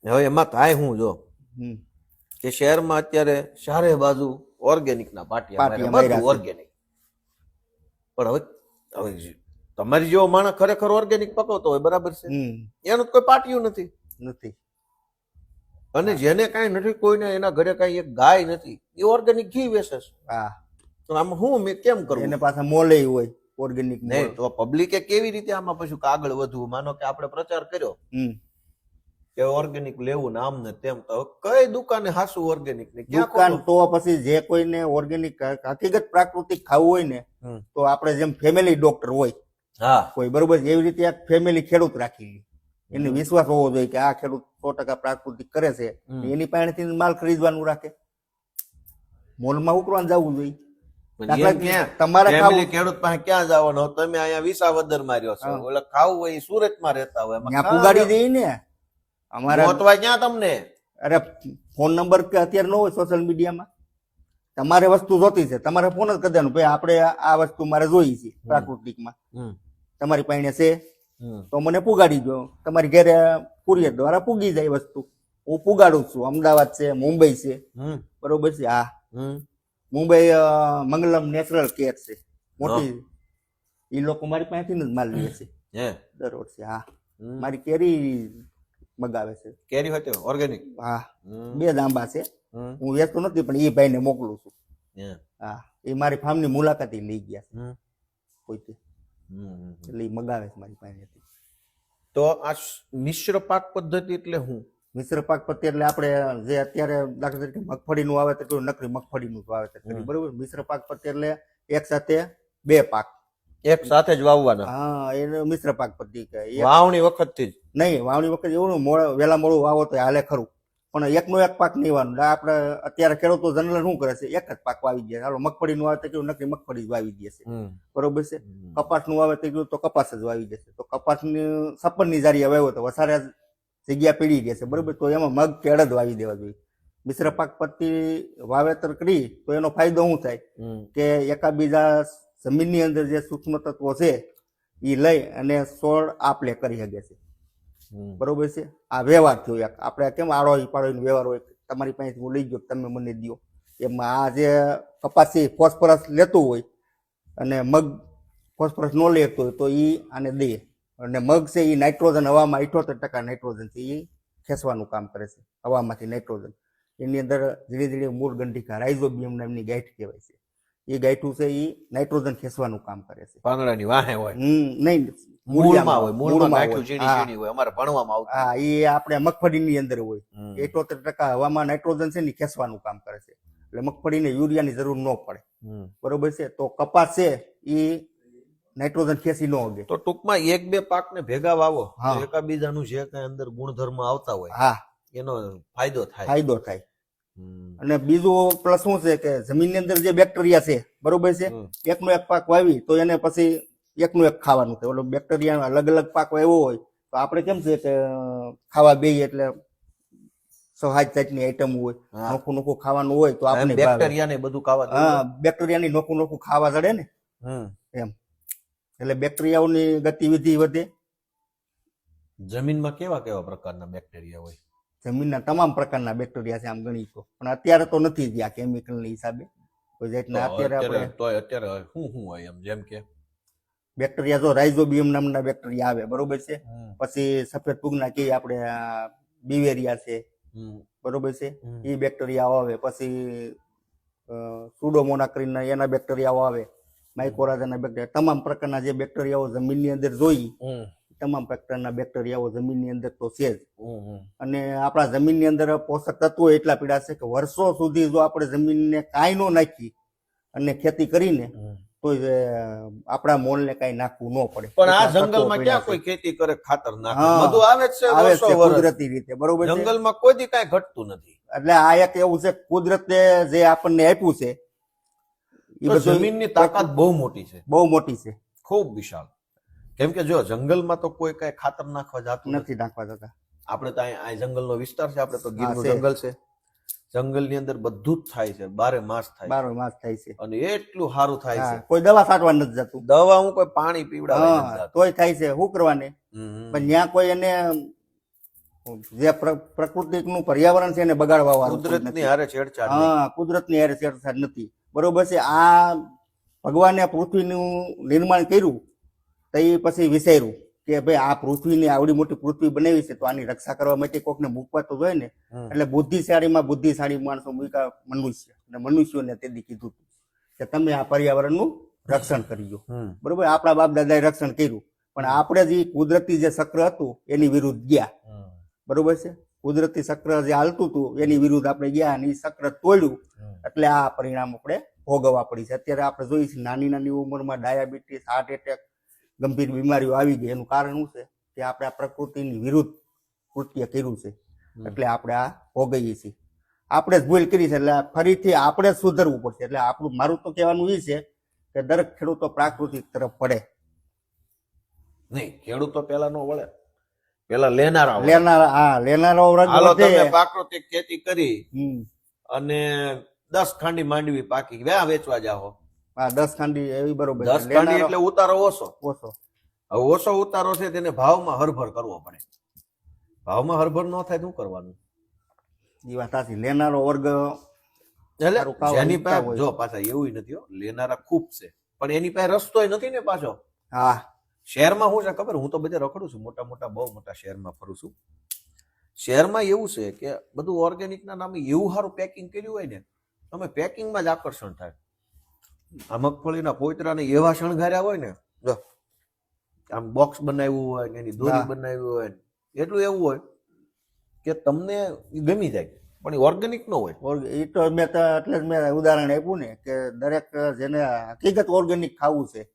હવે એમાં થાય હું જો હમ. કે શહેરમાં અત્યારે ચારે બાજુ ઓર્ગેનિક ના પાટિયા પાટિયા માર્યા, બધું માર્યા છે. ઓર્ગેનિક. પણ હવે તમારી જેવો માણસ ખરેખર ઓર્ગેનિક પકવતો હોય બરાબર છે, એનું તો કોઈ પાટિયું નથી. નથી. અને જેને કાંઈ નથી, કોઈને એના ઘરે કાંઈ એક ગાય નથી, એ ઓર્ગેનિક ઘી વેચે છે. હા તો આમાં હું મેં કેમ કરવું? એને પાછા મોલે હોય ઓર્ગેનિક. નહીં તો પબ્લિકે કેવી રીતે આમાં પછી આગળ વધવું? માનો કે આપણે પ્રચાર કર્યો કે ઓર્ગેનિક લેવું ને આમ ને તેમ, તો કઈ દુકાને હાસું ઓર્ગેનિક ને ક્યાં દુકાન ખોટું? તો પછી જે કોઈને ઓર્ગેનિક હકીકત પ્રાકૃતિક ખાવું હોય ને તો આપણે જેમ ફેમિલી ડોક્ટર હોય હા કોઈ બરોબર એવી રીતે એક ફેમિલી ખેડૂત રાખી એને વિશ્વાસ હોવો જોઈએ કે આ ખેડૂત 100% પ્રાકૃતિક કરે છે, એની પાસેથી માલ ખરીદવાનું રાખે. મોલમાં ઉકરવાનું જવું જોઈએ. તમારે ફેમિલી ખેડૂત પાસે ક્યાં જવાનો? તમે અહીંયા વિસાવદર માં રહ્યો છો, ઓલા ખાવું હોય સુરત માં રહેતા હોય, એમાં ત્યાં પુગાડી દઈએ ને. અમારા ગોતવા ક્યાં તમને? અરે ફોન નંબર કે અત્યારે ન હોય સોશિયલ મીડિયામાં. તમારે વસ્તુ જોતી છે, તમારે ફોન જ કરી દેવાનું ભાઈ આપણે આ વસ્તુ મારે જોઈ છે પ્રાકૃતિકમાં, તમારી પાસે છે તો મને પુગાડી દો. તમારી ઘરે કુરિયર દ્વારા પૂગી જાય વસ્તુ. હું પુગાડું છું. અમદાવાદ છે, મુંબઈ છે, બરોબર છે. હા મુંબઈ મંગલમ નેચરલ કેર છે મોટી, એ લોકો મારી પાસેથી જ માલ લે છે દર વર્ષે. હા મારી કેરી મગાવે છે. કેરી હોય ઓર્ગેનિક? હા 2 આંબા છે. હું વેચતો નથી પણ એ ભાઈને મોકલું છું. હા એ મારી ફાર્મની મુલાકાતે લઈ ગયા છે કોઈ, એટલે એ મગાવે છે મારી પાસેથી. તો આ મિશ્ર પાક પદ્ધતિ એટલે હું? મિશ્ર પાક પદ્ધતિ એટલે આપણે જે અત્યારે દાખલા તરીકે મગફળીનું વાવેતર કર્યું, નકરી મગફળીનું વાવેતર કર્યું, બરોબર. મિશ્ર પાક પદ્ધતિ એટલે એક સાથે 2 પાક એક સાથે જ વાવવાના? હા એને મિશ્ર પાક પદ્ધતિ કહે. વાવણી વખતથી જ નહીં, વાવણી વખત એવું વહેલા મોડું વાવો તો હાલે ખરું, પણ એકનો એક પાક નહીં વાવવાનો. આપણે અત્યારે ખેડૂતો જનરલ શું કરે છે, એક જ પાક વાવી દે. હાલો મગફળીનું વાવેતર કર્યું, નકરી મગફળી જ વાવી દે છે, બરોબર છે. કપાસનું વાવેતર કર્યું તો કપાસ જ વાવી દેશે. તો કપાસની 56ની જારી વાવ્યો તો વધારે જગ્યા પડી રહેશે, બરોબર. તો એમાં મગ કે અડદ વાવી દેવા જોઈએ. મિશ્ર પાક પદ્ધતિ વાવેતર કરી તો એનો ફાયદો શું થાય કે એકાબીજા જમીનની અંદર જે સૂક્ષ્મ તત્વો છે એ લઈ અને છોડ આપલે કરી શકે છે, બરોબર છે. આ વ્યવહાર થયો એક. આપણે કેમ આડો પાડોનો વ્યવહાર હોય, તમારી પાસેથી હું લઈ ગયો તમે મને દો. એમાં આ જે કપાસી ફોસ્ફરસ લેતું હોય અને મગ ફોસ્ફરસ ન લેતો હોય તો એ આને દે. અને મગ છે એ નાઇટ્રોજન હવામાં 78% નાઇટ્રોજન છે એ ખેંચવાનું કામ કરે છે હવામાંથી નાઇટ્રોજન. એની અંદર ધીરે ધીરે મૂળ ગંઠિકા રાઇઝોબિયમ નામની ગાંઠ કહેવાય છે. એ ગાંઠું છે એ નાઇટ્રોજન ખેંચવાનું કામ કરે છે. પાંદડાની વાહે હોય? નહીં, મૂળમાં હોય. મૂળમાં ગાંઠું ઝીણી ઝીણી હોય, અમારે ભણવામાં આવતું. હા એ આપણે મગફળીની અંદર હોય. 78% હવામાં નાઇટ્રોજન છે ને ખેંચવાનું કામ કરે છે, એટલે મગફળીને યુરિયાની જરૂર ન પડે, બરોબર છે. તો કપાસ છે એ નાઇટ્રોજન ખેંચી ન ઉગે. તો ટૂંકમાં 1-2 પાકને ભેગા વાવો, એકાબીજાનું જે કઈ અંદર ગુણધર્મ આવતા હોય હા એનો ફાયદો થાય. અને બીજું પ્લસ શું છે કે જમીનની અંદર જે બેક્ટેરિયા છે, બરોબર છે, એકનો એક પાક વાવી તો એને પછી એકનું એક ખાવાનું થાય. ઓલો બેક્ટેરિયા અલગ અલગ પાક વાવ્યો હોય તો આપણે કેમ છે કે ખાવા બેય એટલે 6-7 જાતની આઈટમ હોય, નોખું નોખું ખાવાનું હોય તો આપણે બેક્ટેરિયા ને બધું ખાવા. હા બેક્ટેરિયાની નોખું નોખું ખાવા જડે ને એમ, એટલે બેક્ટેરિયાઓની ગતિવિધિ વધે. જમીનમાં કેવા કેવા પ્રકારના બેક્ટેરિયા હોય? જમીનના તમામ પ્રકારના બેક્ટેરિયા છે આમ ગણી તો, પણ અત્યારે તો નથી જ આ કેમિકલની હિસાબે કોઈ જાતના. અત્યારે શું હોય એમ? જેમ કે બેક્ટેરિયા જો રાઇઝોબિયમ નામના બેક્ટેરિયા આવે, બરોબર છે. પછી સફેદ ફૂગના કે આપણે બિવેરિયા છે, બરોબર છે, એ બેક્ટેરિયા આવે. પછી સુડોમોનાસ એના બેક્ટેરિયાઓ આવે, માઇકોરાઝાના બેક્ટેરિયા. તમામ પ્રકારના જે બેક્ટેરિયાઓ જમીનની અંદર જોઈ, તમામ પ્રકારના બેક્ટેરિયાઓ જમીનની અંદર તો છે જ. અને આપણા જમીનની અંદર પોષક તત્વો એટલા પીડા છે કે વર્ષો સુધી જો આપણે જમીનને કાંઈ ન નાખી અને ખેતી કરીને તો આપણા મોલને કાંઈ નાખવું ન પડે. પણ આ જંગલમાં ક્યાં કોઈ ખેતી કરે, ખાતર નાખે, બધું આવે છે કુદરતી રીતે, બરોબર. જંગલમાં કોઈ દી કાંઈ ઘટતું નથી. એટલે આ એક એવું છે કુદરતે જે આપણને આપ્યું છે એ જમીનની તાકાત બહુ મોટી છે, બહુ મોટી છે, ખૂબ વિશાળ. કેમ કે જો જંગલમાં તો કોઈ કઈ ખાતર નાખવા જતું નથી. નથી નાખવા જતા. આપણે તો આ જંગલનો વિસ્તાર છે, આપણે તો ગીરનું છે. જંગલ છે. જંગલની અંદર બધું જ થાય છે, 12 માસ થાય છે. 12 માસ થાય છે. અને એટલું સારું થાય હા, છે. કોઈ દવા છાંટવા નથી જતું. દવા હું કોઈ પાણી પીવડાવવા નથી હા, જાતો. તોય થાય છે. શું કરવાને? હમ. પણ ત્યાં કોઈ એને જે પ્રકૃતિનું પર્યાવરણ છે એને બગાડવા વાળું કોઈ કુદરતની નથી. હારે છેડછાડ નહીં. હા, કુદરતની હારે છેડછાડ નથી. બરોબર છે. આ ભગવાને પૃથ્વીનું નિર્માણ કર્યું તો એ પછી વિચાર્યું કે ભાઈ આ પૃથ્વીની આવડી મોટી પૃથ્વી બનાવી છે તો આની રક્ષા કરવા માટે કોકને મૂકવા તો જોઈએ ને. એટલે બુદ્ધિશાળી માણસો મૂક્યા મનુષ્ય, અને મનુષ્યોને તેથી કીધું કે તમે આ પર્યાવરણનું રક્ષણ કરજો. બરોબર, આપણા બાપ દાદાએ રક્ષણ કર્યું, પણ આપણે જે કુદરતી જે ચક્ર હતું એની વિરુદ્ધ ગયા. બરોબર છે. કુદરતી ચક્ર જે હાલતું હતું એની વિરુદ્ધ આપણે ગયા અને એ ચક્ર તોડ્યું, એટલે આ પરિણામ આપણે ભોગવવા પડી છે. અત્યારે આપણે જોઈએ છીએ નાની ઉંમરમાં ડાયાબિટીસ, હાર્ટ એટેક, ગંભીર બીમારીઓ આવી ગઈ. એનું કારણ શું છે કે આપણે આ પ્રકૃતિની વિરુદ્ધ કૃત્ય કર્યું છે, એટલે આપણે આ ભોગવીએ છીએ. આપણે જ ભૂલ કરી છે, એટલે ફરીથી આપણે જ સુધરવું પડશે. એટલે આપણું મારું તો કહેવાનું એ છે કે દરેક ખેડૂતો પ્રાકૃતિક તરફ પડે. નહીં, ખેડૂતો પેલા નો વળે, પેલા લેનારા વળે. લેનારો વર્ગ હાલો વધે. તમે પ્રાકૃતિક ખેતી કરી હમ. અને 10 ખાંડી માંડવી પાકી વ્યા વેચવા જાઓ. હા, 10 ખાંડી એવી બરોબર. 10 ખાંડી એટલે ઉતારો ઓછો. ઓછો. હવે ઓછો ઉતારો છે તેને ભાવમાં હરભર કરવો પડે. ભાવમાં હરભર ન થાય તો શું કરવાનું? એ વાત સાચી. લેનારો વર્ગ એટલે સારું ખાવા જેની ઈચ્છતા પાસે હોય. જો પાછા એવું નથી હો, લેનારા ખૂબ છે, પણ એની પાસે રસ્તોય નથી ને પાછો. હા, શહેરમાં શું છે ખબર? હું તો બધે રખડું છું, બહુ મોટા શહેરમાં ફરું છું. શહેરમાં એવું છે કે બધું ઓર્ગેનિક ના નામે એવું સારું પેકિંગ કર્યું હોય ને, તમે પેકિંગમાં જ આકર્ષણ થાય. આ મગફળીના પોતરાને એવા શણગાર્યા હોય ને, જો આમ બોક્સ બનાવ્યું હોય ને એની દોરી હા. બનાવી હોય ને, એટલું એવું હોય કે તમને ઈ ગમી જાય, પણ એ ઓર્ગેનિક ન હોય. એ તો મેં તો એટલે જ મેં ઉદાહરણ આપ્યું ને કે દરેક જેને હકીકત ઓર્ગેનિક ખાવું છે,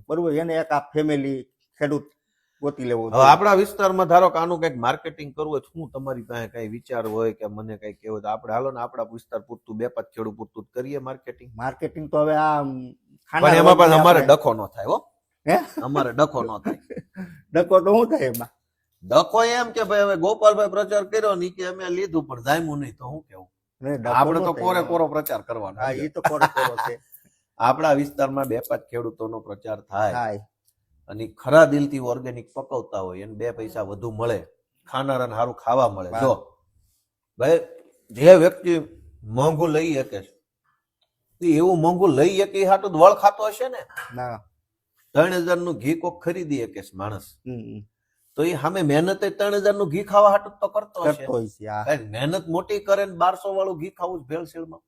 બરોબર, એને એક આ ફેમિલી ખેડૂત ગોતી લેવો. હવે આપણા વિસ્તારમાં ધારો કે આનું કઈક માર્કેટિંગ કરવું હોય, શું તમારી પાસે કઈ વિચાર હોય કે મને કઈ કહેવું તો આપણે હાલો ને આપણા વિસ્તાર પૂરતું 2-5 ખેડૂત પૂરતું જ કરીએ માર્કેટિંગ. તો હવે આ પણ એમાં પણ અમારે ડખો ન થાય હો. હે? અમારે ડખો ન થાય. ડકો તો શું થાય એમાં? ડખો એમ કે ભાઈ હવે ગોપાલભાઈ પ્રચાર કર્યો ને કે અમે લીધું પણ જામ્યું નહીં તો શું કેવું? નહીં, ડખો આપણે ન તો થાય. કોરો પ્રચાર કરવાનો. હા, એ તો કોરો છે. આપણા વિસ્તારમાં 2-5 ખેડૂતોનો પ્રચાર થાય થાય. અને ઈ ખરા દિલથી ઓર્ગેનિક પકવતા હોય એને 2 પૈસા વધુ મળે, ખાનારાને સારું ખાવા મળે. જો ભાઈ જે વ્યક્તિ મોંઘું લઈ શકે છે, એવું મોંઘું લઈ શકે એ હાટું વળ ખાતો હશે ને. ના. 3000 નું ઘી કોક ખરીદી શકે છે માણસ, હમ. તો એ સામે મહેનત 3000 નું ઘી ખાવા હાટું તો કરતો હશે. કરતો હોય છે. હા. કાંઈ મહેનત મોટી કરે ને 1200 વાળું ઘી ખાવું ભેળસેળમાં.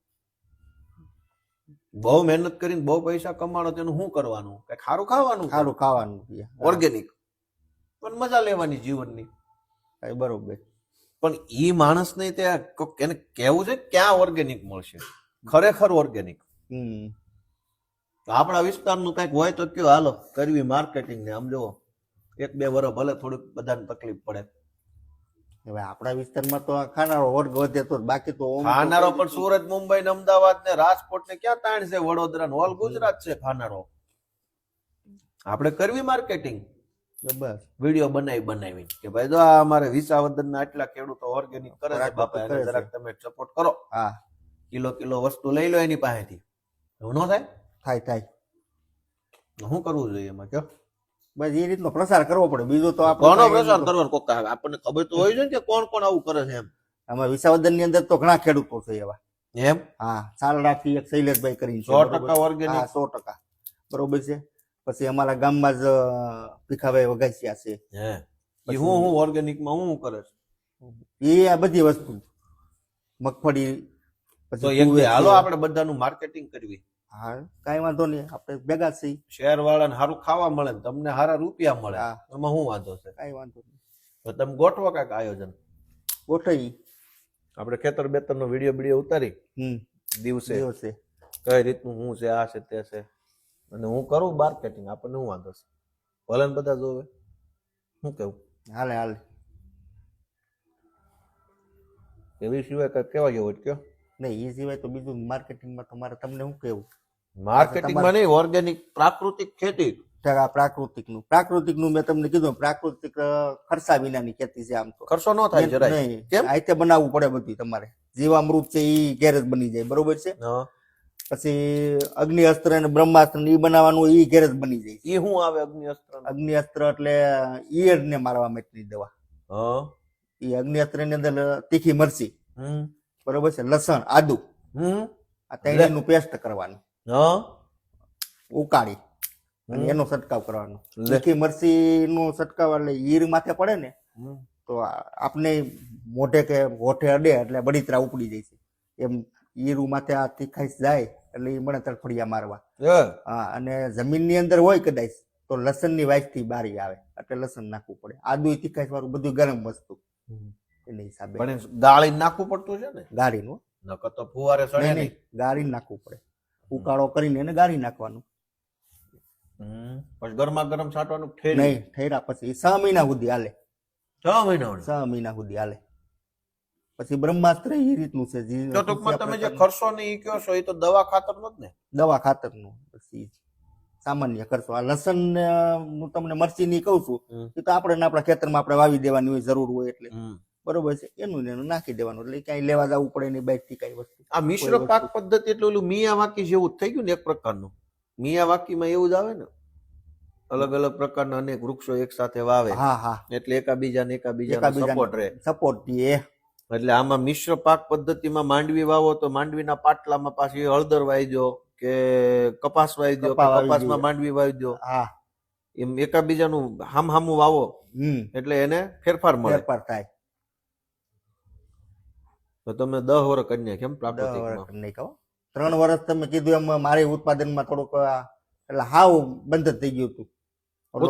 બહુ મહેનત કરીને બહુ પૈસા કમાણો તેનું શું કરવાનું? કઈ ખારું ખાવાનું, સારું ખાવાનું છે. ઓર્ગેનિક, પણ મજા લેવાની જીવનની. હા, બરોબર. પણ ઈ માણસ ને ત્યાં એને કેવું છે ક્યાં ઓર્ગેનિક મળશે, ખરેખર ઓર્ગેનિક. હમ. આપણા વિસ્તારનું કઈક હોય તો કયો, હાલો કરવી માર્કેટિંગ ને. આમ જુઓ 1-2 વર્ષ ભલે થોડીક બધાને તકલીફ પડે. હવે આપણા વિસ્તારમાં તો ખાનારો વર્ગ વધે તો, બાકી તો ઓમ તો ખાનારો પણ સુરત, મુંબઈ ને અમદાવાદ ને રાજકોટ ને ક્યાં તાણ છે, વડોદરા ને ઓલ ગુજરાત છે ખાનારો. આપણે કરવી માર્કેટિંગ, બસ વિડીયો બનાવી કે ભાઈ જો આ અમારે વિસાવદરના આટલા ખેડૂતો ઓર્ગેનિક કરે છે બાપા, એને જરાક તમે સપોર્ટ કરો. હા, કિલો વસ્તુ લઈ લો એની પાસેથી. એવું ન થાય? થાય. શું કરવું જોઈએ એમાં કયો? બસ એ રીતનો પ્રસાર કરવો પડે. બીજું તો કોનો આપણે પ્રચાર કરવાનો? કોક આપણને ખબર તો હોય છે ને કે કોણ કોણ આવું કરે છે એમ. આમાં વિસાવદર ની અંદર તો ઘણા ખેડૂતો છે એવા. એમ? હા, સાલડાથી એક શૈલેષભાઈ કરીને છે. 100% ઓર્ગેનિક. હા, 100%. બરોબર છે. પછી અમારા ગામમાં જ ભીખાભાઈ વઘાસિયા છે. હે, ઈ હું ઓર્ગેનિક માં હું કરે છે? એ આ બધી વસ્તુ મગફળી તો પછી એક તુવેર છે. હાલો આપણે બધાનું માર્કેટિંગ કરવી. હા, કાંઈ વાંધો નહીં, આપણે ભેગા જ છીએ. શહેર વાળાને સારું ખાવા મળે ને તમને સારા રૂપિયા મળે, હા. એમાં શું વાંધો છે? કાંઈ વાંધો નહીં, તો તમે ગોઠવો કાંઈક આયોજન. ગોઠવી. આપણે ખેતર બેતરનો વિડીયો ઉતારી દિવસે દિવસે કઈ રીતનું શું છે, આ છે તે છે, અને હું કરું માર્કેટિંગ. આપણને શું વાંધો છે? ભલે ને બધા જોવે. શું કેવું? હાલે. એવી સિવાય કઈ કેવા જેવું હોય કયો? નહીં, એ સિવાય તો બીજું માર્કેટિંગમાં તમારે તમને શું કેવું? માર્કેટિંગમાં નહીં, ઓર્ગેનિક પ્રાકૃતિક ખેતી. પ્રાકૃતિકનું મેં તમને કીધું પ્રાકૃતિક ખર્ચા વિનાની ખેતી છે આમ તો ખર્ચો ન થાય જરાય નહીં કેમ આ રીતે બનાવવું પડે બધું તમારે જીવામૃત છે ઈ ઘેર જ બની જાય બરોબર છે હા પછી અગ્નિઅસ્ત્ર અને બ્રહ્માસ્ત્ર ઈ બનાવવાનું ઈ ઘેર જ બની જાય ઈ શું આવે અગ્નિઅસ્ત્ર અગ્નિઅસ્ત્ર એટલે ઈયળ ને મારવા માટેની દવા હા ઈ અગ્નિઅસ્ત્ર ની અંદર તીખી મરચી હમ બરોબર છે લસણ આદુ હમ આ ત્રણેયનું પેસ્ટ કરવાનું હા ઉકાળી અને એનો છંટકાવ કરવાનો લે. તીખી મરચી નો છંટકાવ એટલે ઈર માથે પડે ને હમ. તો આપને મોઢે કે હોઠે અડે એટલે બળીતરા ઉપડી જાય છે એમ ઈરુ માથે આ તીખાઈશ જાય એટલે ઈ મને તડફડિયા મારવા હા અને જમીનની અંદર હોય કદાચ તો લસણની વાઈસથી બારી આવે એટલે લસણ નાખવું પડે આદુ તીખાઈશ વાળું બધું ગરમ વસ્તુ એના હિસાબે પણ એ ગાળી નાખવું પડતું છે ને ગાળીનું નકર તો ફુવારે સડે નહીં નહીં ગાળી નાખવું પડે ઉકાળો કરીને એને ગાળી નાખવાનું પછી ગરમા ગરમ છાંટવાનું ઠેરી નહીં ઠેરા પછી 6 મહિના સુધી હાલે 6 મહિના 6 મહિના સુધી હાલે પછી બ્રહ્માસ્ત્ર એ રીતનું છે તો ટૂંકમાં તમે જે ખર્ચો ને ઈ કયો છો એ તો દવા ખાતર નો જ ને દવા ખાતરનું પછી સામાન્ય ખર્ચો આ લસણ હું તમને મરચી ની કહું છું એ તો આપણે આપણા ખેતરમાં આપણે વાવી દેવાની હોય જરૂર હોય એટલે બરોબર છે એનું ને એનું નાખી દેવાનું એટલે ક્યાંય લેવા જવું પડે નહીં બાઈક થી કઈ વસ્તુ આ મિશ્ર પાક પદ્ધતિ એટલે ઓલું મિયાવાકી જેવું જ થઈ ગયું ને એક પ્રકારનું મિયાવાકીમાં એવું જ આવે ને અલગ અલગ પ્રકારના અનેક વૃક્ષો એક સાથે વાવે હા હા એટલે એકાબીજાને સપોર્ટ રહે સપોર્ટ દે એટલે આમાં મિશ્ર પાક પદ્ધતિમાં માંડવી વાવો તો માંડવીના પાટલામાં પાછી હળદર વાવી દો કે કપાસ વાવી દો કપાસમાં માંડવી વાવી દો હા એમ એકાબીજાનું હામું વાવો એટલે એને ફેરફાર મળે ફેરફાર થાય તો તમે 10 વર્ષ કન્યા કેમ પ્રાકૃતિકમાં નહીં કહો 3 વર્ષ તમે કીધું એમ મારે ઉત્પાદનમાં થોડુંક એટલે હાવ બંધ જ થઈ ગયું હતું ઓલો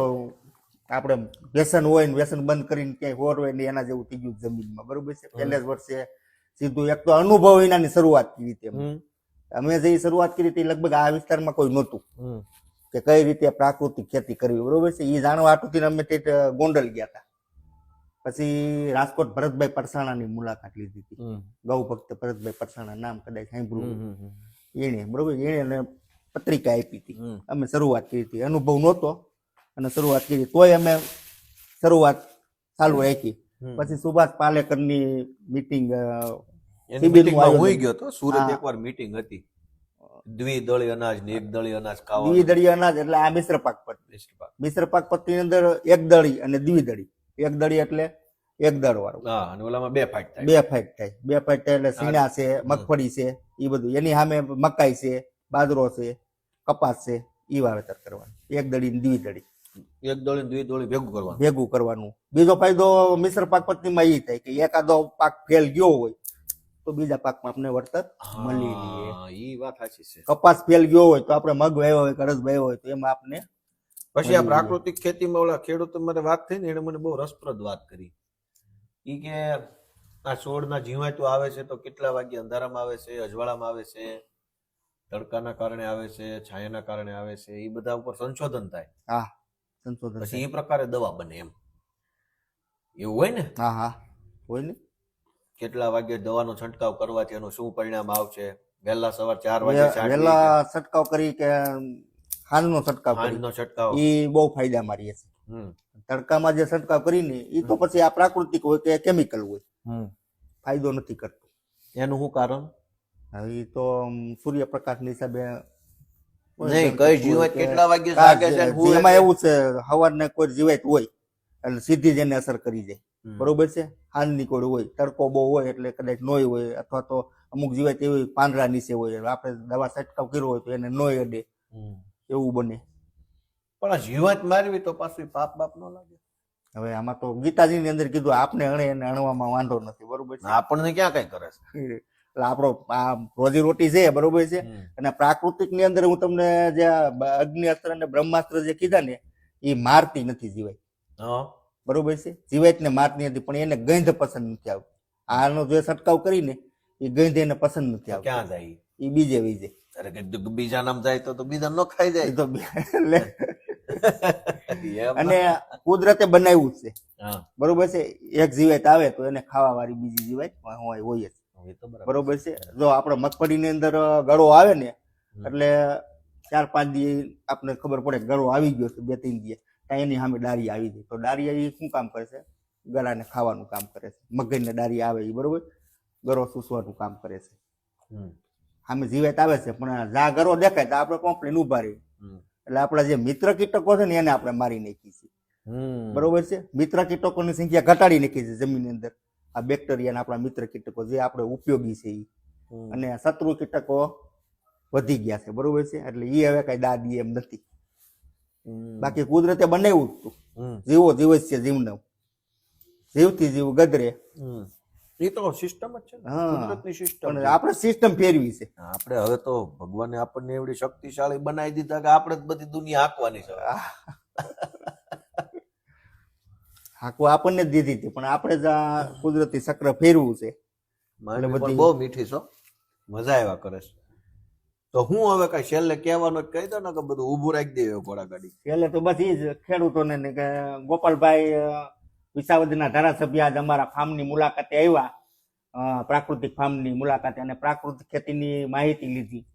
આપણે વ્યસન હોય ને વ્યસન બંધ કરીને ક્યાંય હોર હોય ને એના જેવું થઈ ગયું જમીનમાં બરોબર છે પહેલા જ વર્ષે સીધું એક તો અનુભવ વિનાની શરૂઆત કરી હતી અમે જે શરૂઆત કરી હતી લગભગ આ વિસ્તારમાં કોઈ નહોતું કે કઈ રીતે પ્રાકૃતિક ખેતી કરવી બરોબર છે એ જાણવા હાટુથી અમે તે ગોંડલ ગયા હતા પછી રાજકોટ ભરતભાઈ પરસાણાની મુલાકાત લીધી હતી ગૌ ભક્ત ભરતભાઈ પરસાણા નામ કદાચ સાંભળ્યું એને બરોબર એને પત્રિકા આપી હતી અમે શરૂઆત કરી હતી અનુભવ નહોતો અને શરૂઆત કરી તોય અમે શરૂઆત ચાલુ રાખી પછી સુભાષ પાલેકરની મીટિંગ હોઈ ગયો તો સુરત એકવાર મીટિંગ હતી દ્વિદળી અનાજ ને એક દળી અનાજ ખાવા દ્વિદળી અનાજ એટલે આ મિશ્ર પાક પદ્ધતિ ની અંદર એક દળી અને દ્વિદળી એક દળી એટલે એક દળ વાળું અને ઓલામાં બે ફાઈટ થાય એટલે સીણા છે મગફળી છે એ બધું એની સામે મકાઈ છે બાજરો છે કપાસ છે ઈ વાવેતર કરવાનું એક દળી ને દ્વિદળી એક દળી ને દ્વિદળી ભેગું કરવાનું બીજો ફાયદો મિશ્ર પાક પદ્ધતિમાં એ થાય કે એકાદો પાક ફેલ ગયો હોય તો બીજા પાકમાં આપણે વળતર મળી લઈએ ઈ વાત સાચી છે કપાસ ફેલ ગયો હોય તો આપણે મગ વાવ્યો હોય અડદ વાવ્યો હોય તો એમાં આપણે પછી આ પ્રાકૃતિક ખેતીમાં ઓલા ખેડૂતો મારે વાત થઈ ને એને મને બહુ રસપ્રદ વાત કરી ઈ કે આ છોડના જીવાતું આવે છે તો કેટલા વાગે અંધારામાં આવે છે અજવાળામાં આવે છે તડકાના કારણે આવે છે છાયાના કારણે આવે છે એ બધા ઉપર સંશોધન થાય હા સંશોધન પછી એ પ્રકારે દવા બને એમ એવું હોય ને હા હોય ને કેટલા વાગે દવાનો છંટકાવ કરવાથી એનું શું પરિણામ આવશે વહેલા સવાર 4 વાગે વહેલા છંટકાવ કરી કે હાલનો છંટકાવ એ બહુ ફાયદા મારી છે તડકામાં જે છંટકાવ કરીને એ તો પછી આ પ્રાકૃતિક હોય કે કેમિકલ હોય ફાયદો નથી કરતો એનું શું કારણ એ તો સૂર્યપ્રકાશના હિસાબે નહીં કઈ જીવાત કેટલા વાગે જાગે છે એમાં એવું છે સવારને કોઈ જીવાત હોય એટલે સીધી જ એને અસર કરી જાય બરોબર છે હાલની કોઈ હોય તડકો બહુ હોય એટલે કદાચ નોય હોય અથવા તો અમુક જીવાત એવી પાંદડા નીચે હોય આપણે દવા છંટકાવ કર્યો હોય તો એને નોય અડે એવું બને પણ આ જીવાત મારવી તો પાછું પાપ બાપ ન લાગે હવે આમાં તો ગીતાજી ની અંદર કીધું આપણે અણે એને અણવામાં વાંધો નથી બરોબર છે આપણને ક્યાં કઈ કરે છે એટલે આપણો આ રોજી રોટી છે બરોબર છે અને પ્રાકૃતિક ની અંદર હું તમને જે અગ્નિઅસ્ત્ર અને બ્રહ્માસ્ત્ર જે કીધા ને એ મારતી નથી જીવાત બરોબર છે જીવાત ને મારતી નથી પણ એને ગંધ પસંદ નથી આવતી આનો જે છંટકાવ કરીને એ ગંધ એને પસંદ નથી આવતી ક્યાં જાય એ બીજે વહી અરે બીજા નામ જાય તો બીજા નો ખાઈ જાય તો અને કુદરતે બનાવ્યું છે બરોબર છે એક જીવાત આવે તો એને ખાવા વાળી બીજી જીવાત હોય જ બરોબર છે જો આપણે મગફળી ની અંદર ગળો આવે ને એટલે 4-5 દી આપણે ખબર પડે ગળો આવી ગયો છે 2-3 દી ત્યાં એની સામે ડારી આવી જાય તો ડારિયા એ શું કામ કરે છે ગળાને ખાવાનું કામ કરે છે મગજને ડારી આવે એ બરોબર ગળો ચૂસવાનું કામ કરે છે સામે જીવાત આવે છે પણ જા ગળો દેખાય તો આપણે કોમ્પ્લેન ઉભા રહીએ એટલે આપણા જે મિત્ર કીટકો છે ને એને આપણે મારી નાખી છે બરોબર છે મિત્ર કીટકોની સંખ્યા ઘટાડી નાખી છે જમીનની અંદર આ બેક્ટેરિયા આપણા મિત્ર કીટકો જે આપણે ઉપયોગી છે એ અને શત્રુ કીટકો વધી ગયા છે બરોબર છે એટલે એ હવે કઈ દાદી એમ નથી બાકી કુદરતે બનાવ્યું જ હતું જીવો જીવ જ છે જીવનો જીવથી જીવ ગદરે એ તો સિસ્ટમ જ છે ને, કુદરતની સિસ્ટમ પણ છે. આપણે સિસ્ટમ ફેરવી છે આપણે હવે તો ભગવાને આપણને એવડી શક્તિશાળી બનાવી દીધા કે આપણે જ બધી દુનિયા હાંકવાની છે હવે. હાકવા આપણને જ દીધી હતી પણ આપણે જ આ કુદરતી ચક્ર ફેરવું છે મારી બધી- પણ બહુ મીઠી છો, મજા આવ્યા કરે છે. તો હું હવે કઈ છેલ્લે કહેવાનું જ કહી દો ને કે બધું ઊભું રાખી દે ઘોડાગાડી. એટલે તો બસ એ જ ખેડૂતોને ને કે ગોપાલભાઈ વિસાવદરના ધારાસભ્ય આજ અમારા ફાર્મની મુલાકાતે આવ્યા પ્રાકૃતિક ફાર્મની મુલાકાતે અને પ્રાકૃતિક ખેતીની માહિતી લીધી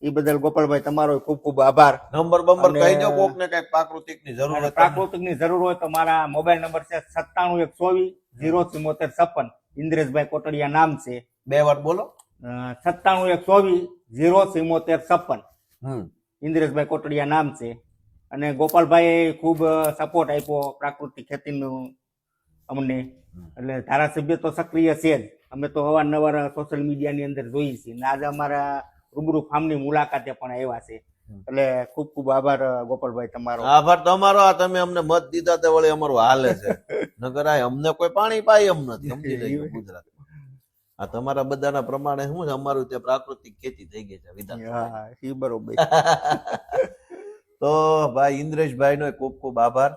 એ બદલ ગોપાલભાઈ તમારો ખૂબ ખૂબ આભાર નંબર બંબર અને- કહી દો કોક ને કઈ પ્રાકૃતિક ની જરૂર અને હોય તો. પ્રાકૃતિકની જરૂર હોય તો મારા મોબાઈલ નંબર છે 9712407456 ઇન્દ્રેશભાઈ કોટડિયા નામ છે 2 વાર બોલો. 9712407456 ઇન્દ્રેશભાઈ કોટડિયા નામ છે અને ગોપાલભાઈ ખૂબ સપોર્ટ આપ્યો પ્રાકૃતિક ખેતીનું અમને એટલે ધારાસભ્ય તો સક્રિય છે જ અમે તો અવારનવાર સોશિયલ મીડિયાની અંદર જોઈએ છીએ અને આજે અમારા રૂબરૂ ફાર્મની મુલાકાતે પણ આવ્યા છે એટલે ખૂબ ખૂબ આભાર ગોપાલભાઈ તમારો આભાર તમારો. આ તમે અમને મત દીધા તે વળી અમારું હાલે છે નગર આ અમને કોઈ પાણી પાય એમ નથી. સમજી લેજો ગુજરાત આ તમારા બધાના પ્રમાણે શું છે અમારું ત્યાં પ્રાકૃતિક ખેતી થઈ ગઈ છે વિધાન. હા એ બરોબર તો ભાઈ ઇન્દ્રેશભાઈ નો ખૂબ ખૂબ આભાર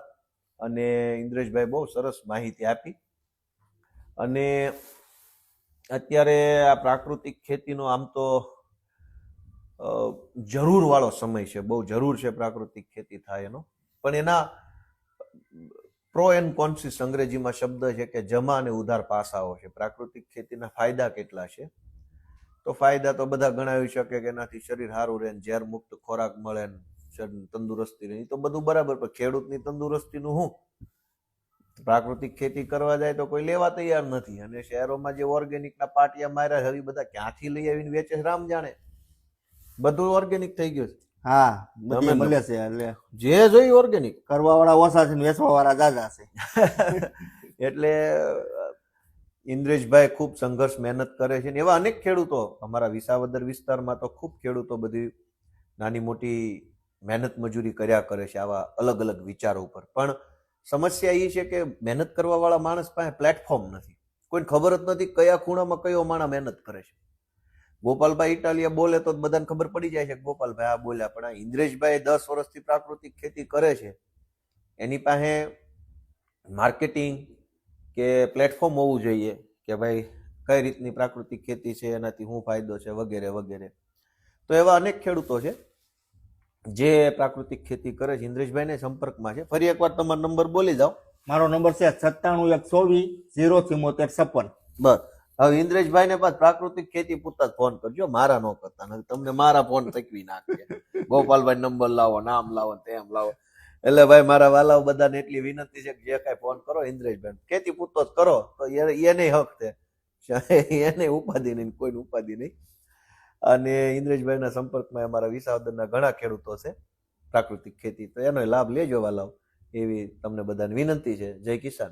અને ઇન્દ્રેશભાઈ બહુ સરસ માહિતી આપી અને અત્યારે આ પ્રાકૃતિક ખેતીનો આમ તો જરૂર વાળો સમય છે, બહુ જરૂર છે પ્રાકૃતિક ખેતી થાય એનો, પણ એના પ્રો એન્ડ કોન્સિસ અંગ્રેજીમાં શબ્દ છે કે જમા અને ઉધાર પાસાઓ છે. પ્રાકૃતિક ખેતીના ફાયદા કેટલા છે તો ફાયદા તો બધા ગણાવી શકે કે એનાથી શરીર સારું રહે ને ઝેર મુક્ત ખોરાક મળે ને તંદુરસ્તી રહે, તો બધું બરાબર, પણ ખેડૂતની તંદુરસ્તીનું શું? પ્રાકૃતિક ખેતી કરવા જાય તો કોઈ લેવા તૈયાર નથી અને શહેરોમાં જે ઓર્ગેનિક ના પાટિયા માર્યા હવે બધા ક્યાંથી લઈ આવીને વેચે છે રામ જાણે. બધું ઓર્ગેનિક થઈ ગયું છે. હા તમે બધે મળે છે એટલે જે જોઈ ઓર્ગેનિક. કરવા વાળા ઓછા છે ને વેચવા વાળા જાજા છે એટલે ઇન્દ્રેશભાઈ ખૂબ સંઘર્ષ મહેનત કરે છે ને એવા અનેક ખેડૂતો અમારા વિસાવદર વિસ્તારમાં તો ખૂબ ખેડૂતો બધી નાની મોટી મહેનત મજૂરી કર્યા કરે છે આવા અલગ અલગ વિચારો ઉપર. પણ સમસ્યા એ છે કે મહેનત કરવા વાળા માણસ પાસે પ્લેટફોર્મ નથી, કોઈને ખબર જ નથી કયા ખૂણામાં કયો માણસ મહેનત કરે છે. ગોપાલભાઈ ઇટાલિયા બોલે તો બધાને ખબર પડી જાય છે કે ગોપાલભાઈ આ બોલ્યા, પણ આ ઇન્દ્રેશભાઈ 10 વર્ષથી પ્રાકૃતિક ખેતી કરે છે, એની પાસે માર્કેટિંગ કે પ્લેટફોર્મ હોવું જોઈએ કે ભાઈ કઈ રીતની પ્રાકૃતિક ખેતી છે, એનાથી શું ફાયદો છે વગેરે વગેરે. તો એવા અનેક ખેડૂતો છે જે પ્રાકૃતિક ખેતી કરે છે. ઇન્દ્રેશભાઈને સંપર્કમાં છે. ફરી એકવાર તમારો નંબર બોલી જાઓ. મારો નંબર છે 9712407456 બસ હવે ઇન્દ્રેશભાઈને પાછ પ્રાકૃતિક ખેતી પૂરતા જ ફોન કરજો, મારા નો કરતા, નહીં તમને મારા ફોન થકવી નાખે. ગોપાલભાઈ નંબર લાવો, નામ લાવો, તેમ લાવો. એટલે ભાઈ મારા વાલાઓ બધાને એટલી વિનંતી છે કે જે કાંઈ ફોન કરો ઇન્દ્રેશભાઈ ખેતી પૂરતો જ કરો તો એને હક છે, એને ઉપાધિ નહીં, કોઈને ઉપાધિ નહીં. અને ઇન્દ્રેશભાઈના સંપર્કમાં અમારા વિસાવદરના ઘણા ખેડૂતો છે પ્રાકૃતિક ખેતી, તો એનો લાભ લેજો વાલાઓ એવી તમને બધાને વિનંતી છે. જય કિસાન.